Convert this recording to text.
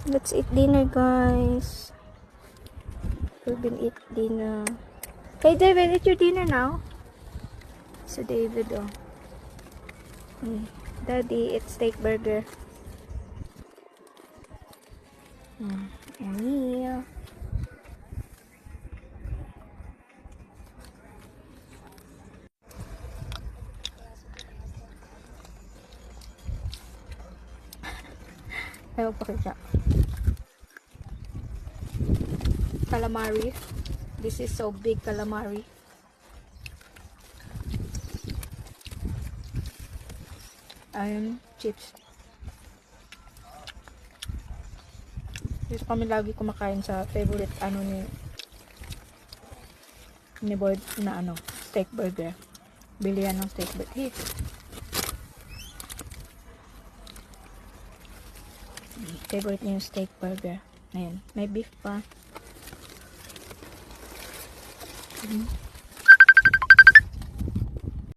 Let's eat dinner, guys. We will eat dinner. Hey, David, eat your dinner now. So, David, oh. Daddy, eat steak burger. Yummy. Ayaw pakita. Calamari. This is so big calamari. Ayun, chips. Dito kami lagi kumakain sa favorite ni Boyd na steak burger. Bili yan ng steak burger. Hey. Favorite niya yung steak burger. Ayan, may beef pa.